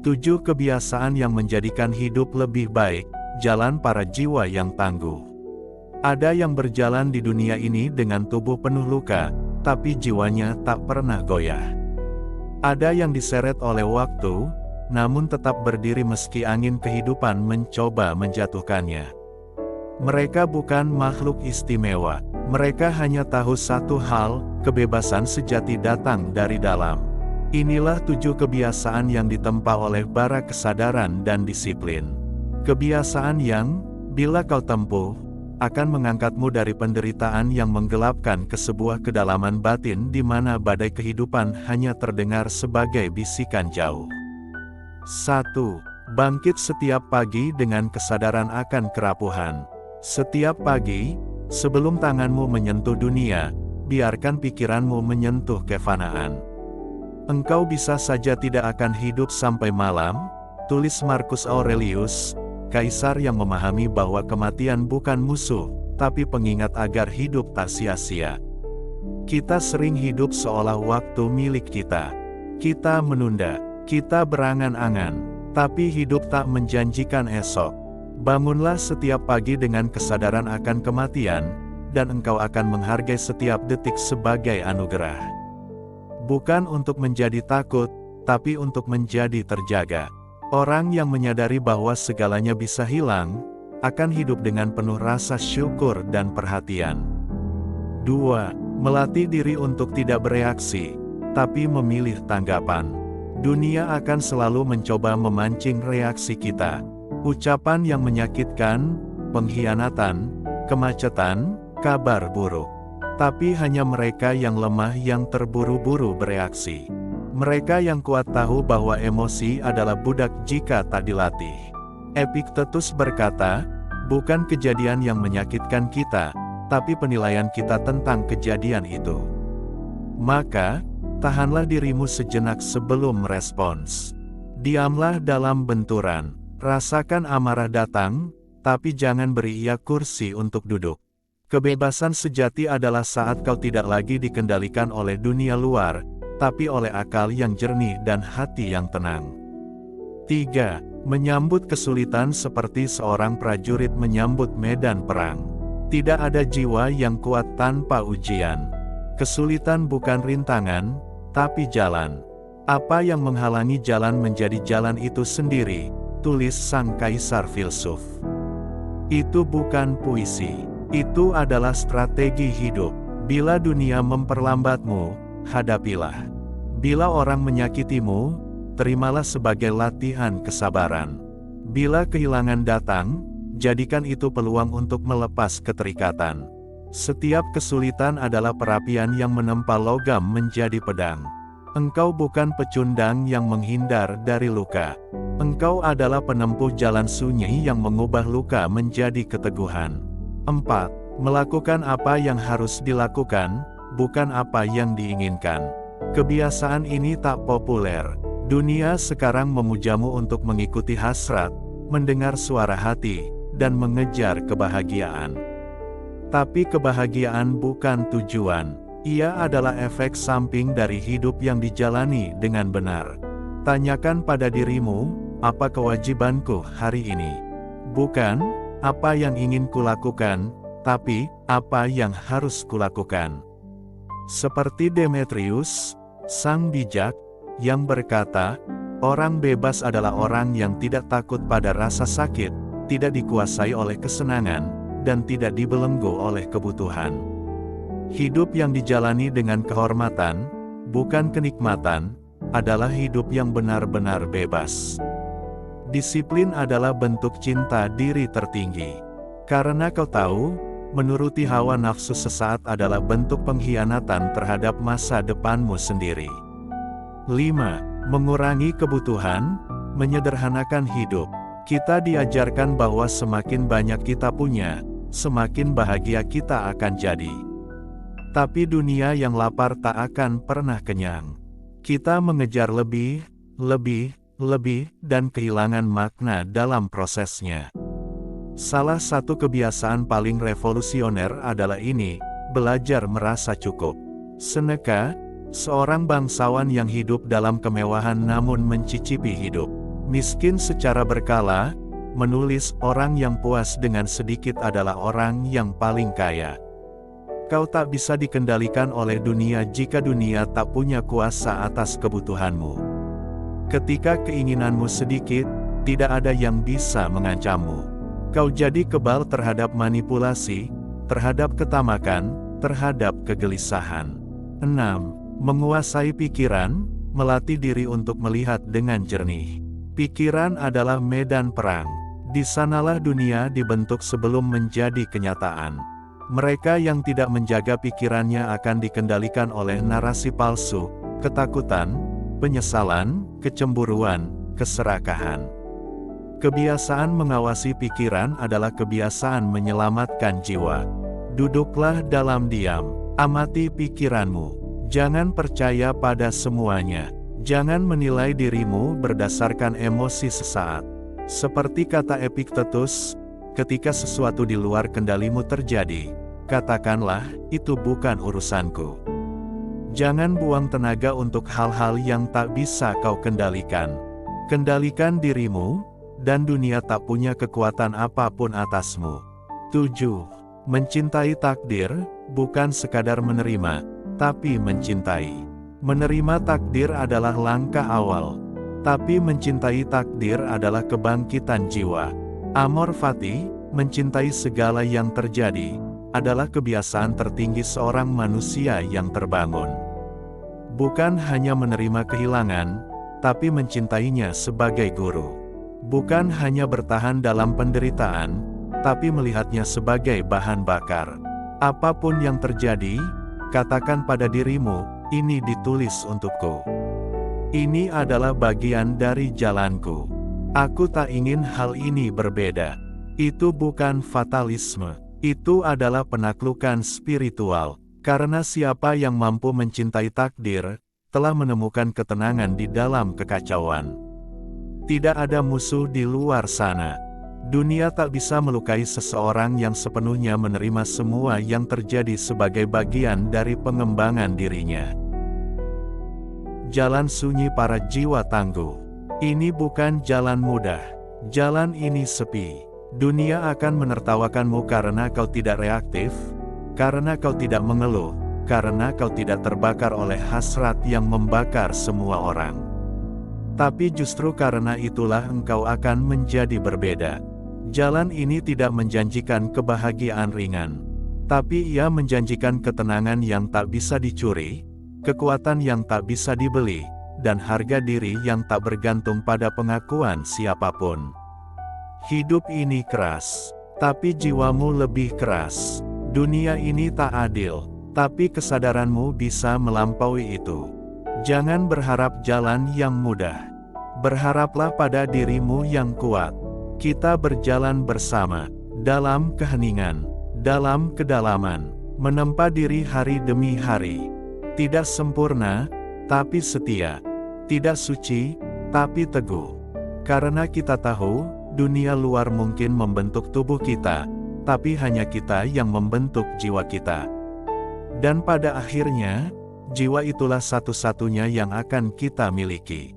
7 kebiasaan yang menjadikan hidup lebih baik, jalan para jiwa yang tangguh. Ada yang berjalan di dunia ini dengan tubuh penuh luka, tapi jiwanya tak pernah goyah. Ada yang diseret oleh waktu, namun tetap berdiri meski angin kehidupan mencoba menjatuhkannya. Mereka bukan makhluk istimewa, mereka hanya tahu satu hal, kebebasan sejati datang dari dalam. Inilah 7 kebiasaan yang ditempa oleh bara kesadaran dan disiplin. Kebiasaan yang, bila kau tempuh, akan mengangkatmu dari penderitaan yang menggelapkan ke sebuah kedalaman batin di mana badai kehidupan hanya terdengar sebagai bisikan jauh. 1. Bangkit setiap pagi dengan kesadaran akan kerapuhan. Setiap pagi, sebelum tanganmu menyentuh dunia, biarkan pikiranmu menyentuh kefanaan. Engkau bisa saja tidak akan hidup sampai malam, tulis Marcus Aurelius, kaisar yang memahami bahwa kematian bukan musuh, tapi pengingat agar hidup tak sia-sia. Kita sering hidup seolah waktu milik kita. Kita menunda, kita berangan-angan, tapi hidup tak menjanjikan esok. Bangunlah setiap pagi dengan kesadaran akan kematian, dan engkau akan menghargai setiap detik sebagai anugerah. Bukan untuk menjadi takut, tapi untuk menjadi terjaga. Orang yang menyadari bahwa segalanya bisa hilang, akan hidup dengan penuh rasa syukur dan perhatian. 2. Melatih diri untuk tidak bereaksi, tapi memilih tanggapan. Dunia akan selalu mencoba memancing reaksi kita. Ucapan yang menyakitkan, pengkhianatan, kemacetan, kabar buruk. Tapi hanya mereka yang lemah yang terburu-buru bereaksi. Mereka yang kuat tahu bahwa emosi adalah budak jika tak dilatih. Epictetus berkata, bukan kejadian yang menyakitkan kita, tapi penilaian kita tentang kejadian itu. Maka, tahanlah dirimu sejenak sebelum merespons. Diamlah dalam benturan, rasakan amarah datang, tapi jangan beri ia kursi untuk duduk. Kebebasan sejati adalah saat kau tidak lagi dikendalikan oleh dunia luar, tapi oleh akal yang jernih dan hati yang tenang. 3. Menyambut kesulitan seperti seorang prajurit menyambut medan perang. Tidak ada jiwa yang kuat tanpa ujian. Kesulitan bukan rintangan, tapi jalan. Apa yang menghalangi jalan menjadi jalan itu sendiri, tulis sang kaisar filsuf. Itu bukan puisi. Itu adalah strategi hidup. Bila dunia memperlambatmu, hadapilah. Bila orang menyakitimu, terimalah sebagai latihan kesabaran. Bila kehilangan datang, jadikan itu peluang untuk melepas keterikatan. Setiap kesulitan adalah perapian yang menempa logam menjadi pedang. Engkau bukan pecundang yang menghindar dari luka. Engkau adalah penempuh jalan sunyi yang mengubah luka menjadi keteguhan. 4. Melakukan apa yang harus dilakukan, bukan apa yang diinginkan. Kebiasaan ini tak populer. Dunia sekarang memujamu untuk mengikuti hasrat, mendengar suara hati, dan mengejar kebahagiaan. Tapi kebahagiaan bukan tujuan. Ia adalah efek samping dari hidup yang dijalani dengan benar. Tanyakan pada dirimu, apa kewajibanku hari ini? Bukan apa yang ingin kulakukan, tapi apa yang harus kulakukan. Seperti Demetrius, sang bijak, yang berkata, orang bebas adalah orang yang tidak takut pada rasa sakit, tidak dikuasai oleh kesenangan, dan tidak dibelenggu oleh kebutuhan. Hidup yang dijalani dengan kehormatan, bukan kenikmatan, adalah hidup yang benar-benar bebas. Disiplin adalah bentuk cinta diri tertinggi. Karena kau tahu, menuruti hawa nafsu sesaat adalah bentuk pengkhianatan terhadap masa depanmu sendiri. 5. Mengurangi kebutuhan, menyederhanakan hidup. Kita diajarkan bahwa semakin banyak kita punya, semakin bahagia kita akan jadi. Tapi dunia yang lapar tak akan pernah kenyang. Kita mengejar lebih, dan kehilangan makna dalam prosesnya. Salah satu kebiasaan paling revolusioner adalah ini, belajar merasa cukup. Seneca, seorang bangsawan yang hidup dalam kemewahan namun mencicipi hidup. Miskin secara berkala, menulis orang yang puas dengan sedikit adalah orang yang paling kaya. Kau tak bisa dikendalikan oleh dunia jika dunia tak punya kuasa atas kebutuhanmu. Ketika keinginanmu sedikit, tidak ada yang bisa mengancammu. Kau jadi kebal terhadap manipulasi, terhadap ketamakan, terhadap kegelisahan. 6. Menguasai pikiran, melatih diri untuk melihat dengan jernih. Pikiran adalah medan perang. Di sanalah dunia dibentuk sebelum menjadi kenyataan. Mereka yang tidak menjaga pikirannya akan dikendalikan oleh narasi palsu, ketakutan, penyesalan, kecemburuan, keserakahan. Kebiasaan mengawasi pikiran adalah kebiasaan menyelamatkan jiwa. Duduklah dalam diam, amati pikiranmu. Jangan percaya pada semuanya. Jangan menilai dirimu berdasarkan emosi sesaat. Seperti kata Epictetus, ketika sesuatu di luar kendalimu terjadi, katakanlah, itu bukan urusanku. Jangan buang tenaga untuk hal-hal yang tak bisa kau kendalikan. Kendalikan dirimu, dan dunia tak punya kekuatan apapun atasmu. 7. Mencintai takdir, bukan sekadar menerima, tapi mencintai. Menerima takdir adalah langkah awal, tapi mencintai takdir adalah kebangkitan jiwa. Amor fati, mencintai segala yang terjadi, adalah kebiasaan tertinggi seorang manusia yang terbangun. Bukan hanya menerima kehilangan, tapi mencintainya sebagai guru. Bukan hanya bertahan dalam penderitaan, tapi melihatnya sebagai bahan bakar. Apapun yang terjadi, katakan pada dirimu, ini ditulis untukku. Ini adalah bagian dari jalanku. Aku tak ingin hal ini berbeda. Itu bukan fatalisme. Itu adalah penaklukan spiritual. Karena siapa yang mampu mencintai takdir, telah menemukan ketenangan di dalam kekacauan. Tidak ada musuh di luar sana. Dunia tak bisa melukai seseorang yang sepenuhnya menerima semua yang terjadi sebagai bagian dari pengembangan dirinya. Jalan sunyi para jiwa tangguh. Ini bukan jalan mudah. Jalan ini sepi. Dunia akan menertawakanmu karena kau tidak reaktif, karena kau tidak mengeluh, karena kau tidak terbakar oleh hasrat yang membakar semua orang. Tapi justru karena itulah engkau akan menjadi berbeda. Jalan ini tidak menjanjikan kebahagiaan ringan, tapi ia menjanjikan ketenangan yang tak bisa dicuri, kekuatan yang tak bisa dibeli, dan harga diri yang tak bergantung pada pengakuan siapapun. Hidup ini keras, tapi jiwamu lebih keras. Dunia ini tak adil, tapi kesadaranmu bisa melampaui itu. Jangan berharap jalan yang mudah. Berharaplah pada dirimu yang kuat. Kita berjalan bersama, dalam keheningan, dalam kedalaman, menempa diri hari demi hari. Tidak sempurna, tapi setia. Tidak suci, tapi teguh. Karena kita tahu, dunia luar mungkin membentuk tubuh kita, tapi hanya kita yang membentuk jiwa kita. Dan pada akhirnya, jiwa itulah satu-satunya yang akan kita miliki.